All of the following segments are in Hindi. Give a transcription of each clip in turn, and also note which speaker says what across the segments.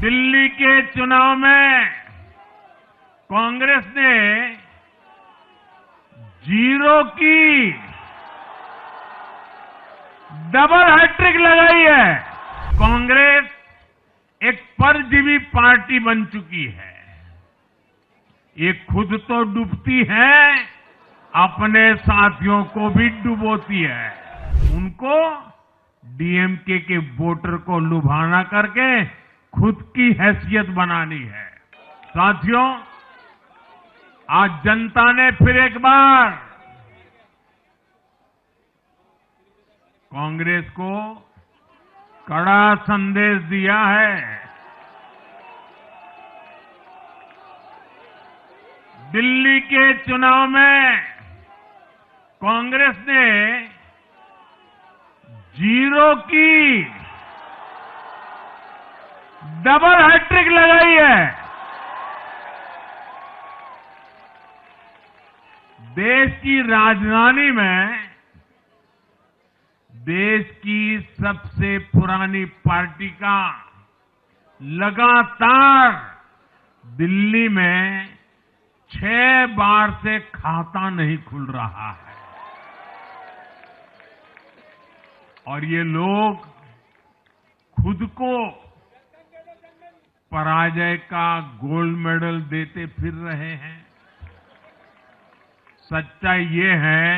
Speaker 1: दिल्ली के चुनाव में कांग्रेस ने जीरो की डबल हैट्रिक लगाई है। कांग्रेस एक परजीवी पार्टी बन चुकी है। ये खुद तो डूबती है, अपने साथियों को भी डुबोती है। उनको डीएमके के वोटर को लुभाना करके खुद की हैसियत बनानी है। साथियों, आज जनता ने फिर एक बार कांग्रेस को कड़ा संदेश दिया है। दिल्ली के चुनाव में कांग्रेस ने जीरो की डबल हैट्रिक लगाई है। देश की राजधानी में देश की सबसे पुरानी पार्टी का लगातार दिल्ली में 6 बार से खाता नहीं खुल रहा है। और ये लोग खुद को पराजय का गोल्ड मेडल देते फिर रहे हैं। सच्चाई ये है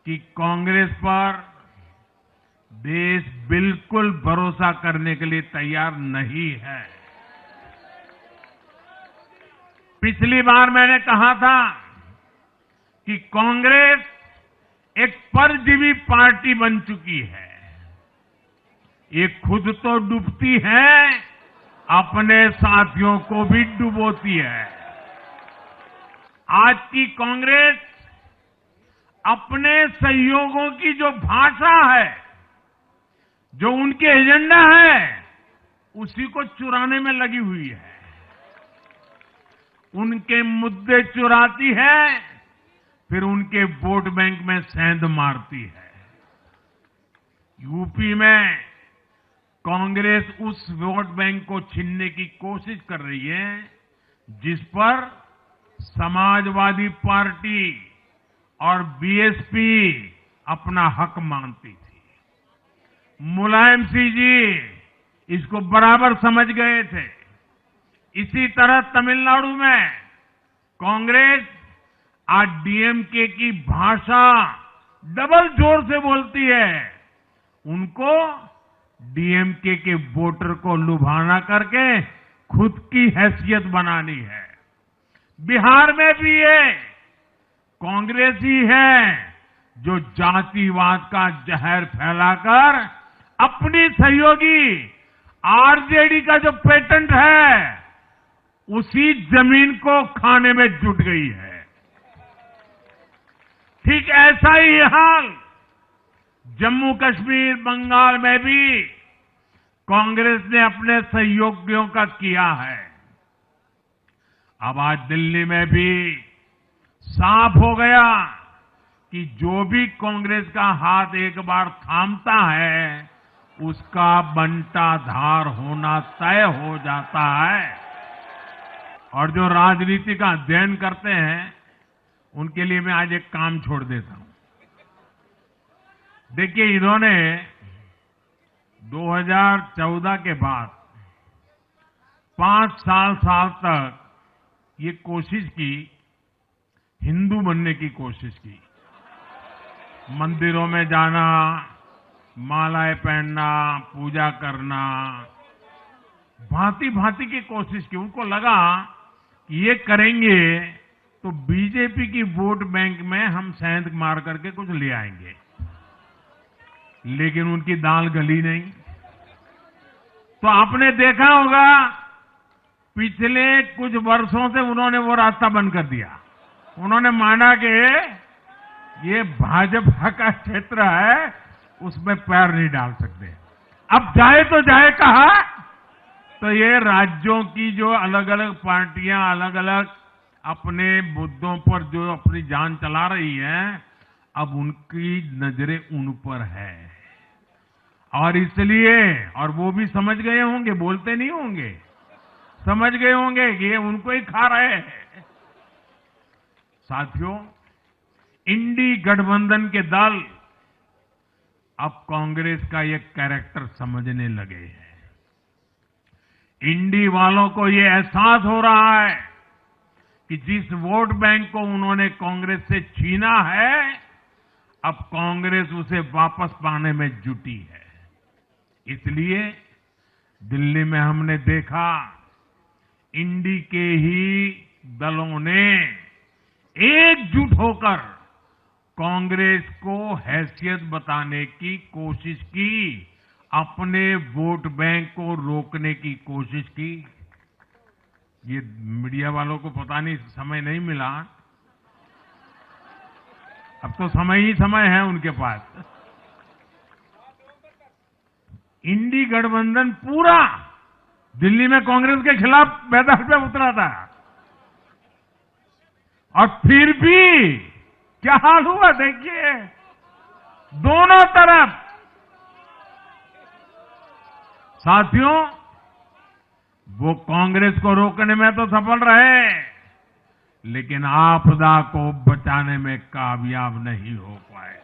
Speaker 1: कि कांग्रेस पर देश बिल्कुल भरोसा करने के लिए तैयार नहीं है। पिछली बार मैंने कहा था कि कांग्रेस एक परजीवी पार्टी बन चुकी है। ये खुद तो डूबती है, अपने साथियों को भी डुबोती है। आज की कांग्रेस अपने सहयोगियों की जो भाषा है, जो उनके एजेंडा है, उसी को चुराने में लगी हुई है। उनके मुद्दे चुराती है, फिर उनके वोट बैंक में सेंध मारती है। यूपी में कांग्रेस उस वोट बैंक को छीनने की कोशिश कर रही है जिस पर समाजवादी पार्टी और बीएसपी अपना हक मानती थी। मुलायम सिंह जी इसको बराबर समझ गए थे। इसी तरह तमिलनाडु में कांग्रेस आज डीएमके की भाषा डबल जोर से बोलती है। उनको डीएमके के वोटर को लुभाना करके खुद की हैसियत बनानी है। बिहार में भी ये कांग्रेस ही है जो जातिवाद का जहर फैलाकर अपनी सहयोगी आरजेडी का जो पेटेंट है, उसी जमीन को खाने में जुट गई है। ठीक ऐसा ही हाल जम्मू कश्मीर, बंगाल में भी कांग्रेस ने अपने सहयोगियों का किया है। अब आज दिल्ली में भी साफ हो गया कि जो भी कांग्रेस का हाथ एक बार थामता है, उसका बंटाधार होना तय हो जाता है। और जो राजनीति का अध्ययन करते हैं, उनके लिए मैं आज एक काम छोड़ देता हूं। देखिए, इन्होंने 2014 के बाद 5 साल तक ये कोशिश की, हिंदू बनने की कोशिश की। मंदिरों में जाना, मालाएं पहनना, पूजा करना, भांति भांति की कोशिश की। उनको लगा कि ये करेंगे तो बीजेपी की वोट बैंक में हम सेंध मार करके कुछ ले आएंगे। लेकिन उनकी दाल गली नहीं। तो आपने देखा होगा पिछले कुछ वर्षों से उन्होंने वो रास्ता बंद कर दिया। उन्होंने माना कि ये भाजपा का क्षेत्र है, उसमें पैर नहीं डाल सकते। अब जाए तो जाए कहा। तो ये राज्यों की जो अलग अलग पार्टियां अलग अलग अपने मुद्दों पर जो अपनी जान चला रही हैं, अब उनकी नजरें उन पर है। और इसलिए, और वो भी समझ गए होंगे, बोलते नहीं होंगे, समझ गए होंगे कि ये उनको ही खा रहे हैं। साथियों, इंडी गठबंधन के दल अब कांग्रेस का ये कैरेक्टर समझने लगे हैं। इंडी वालों को ये एहसास हो रहा है कि जिस वोट बैंक को उन्होंने कांग्रेस से छीना है, अब कांग्रेस उसे वापस पाने में जुटी है। इसलिए दिल्ली में हमने देखा, इंडी के ही दलों ने एकजुट होकर कांग्रेस को हैसियत बताने की कोशिश की, अपने वोट बैंक को रोकने की कोशिश की। ये मीडिया वालों को पता नहीं, समय नहीं मिला। अब तो समय ही समय है उनके पास। इंडी गठबंधन पूरा दिल्ली में कांग्रेस के खिलाफ मैदान पे उतरा था, और फिर भी क्या हाल हुआ देखिए, दोनों तरफ। साथियों, वो कांग्रेस को रोकने में तो सफल रहे, लेकिन आपदा को बचाने में कामयाब नहीं हो पाए।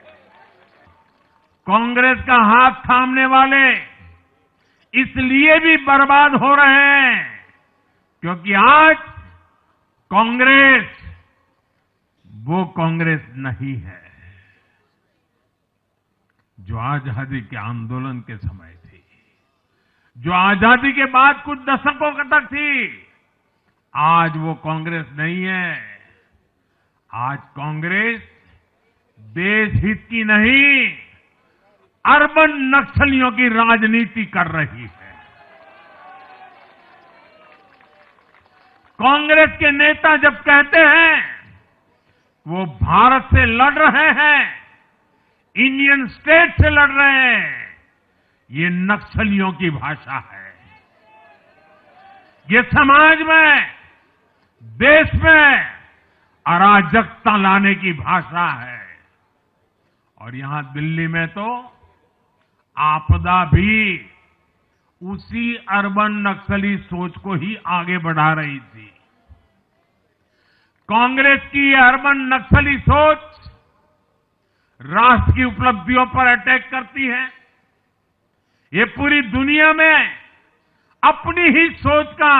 Speaker 1: कांग्रेस का हाथ थामने वाले इसलिए भी बर्बाद हो रहे हैं क्योंकि आज कांग्रेस वो कांग्रेस नहीं है जो आजादी के आंदोलन के समय थी, जो आजादी के बाद कुछ दशकों तक थी। आज वो कांग्रेस नहीं है। आज कांग्रेस देश हित की नहीं, अर्बन नक्सलियों की राजनीति कर रही है। कांग्रेस के नेता जब कहते हैं वो भारत से लड़ रहे हैं, इंडियन स्टेट से लड़ रहे हैं, ये नक्सलियों की भाषा है। ये समाज में, देश में अराजकता लाने की भाषा है। और यहां दिल्ली में तो आपदा भी उसी अर्बन नक्सली सोच को ही आगे बढ़ा रही थी। कांग्रेस की ये अर्बन नक्सली सोच राष्ट्र की उपलब्धियों पर अटैक करती है। ये पूरी दुनिया में अपनी ही सोच का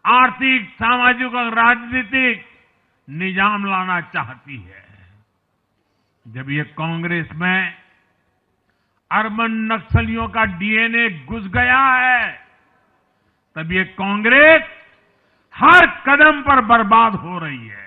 Speaker 1: आर्थिक, सामाजिक और राजनीतिक निजाम लाना चाहती है। जब ये कांग्रेस में अर्बन नक्सलियों का डीएनए घुस गया है, तब ये कांग्रेस हर कदम पर बर्बाद हो रही है।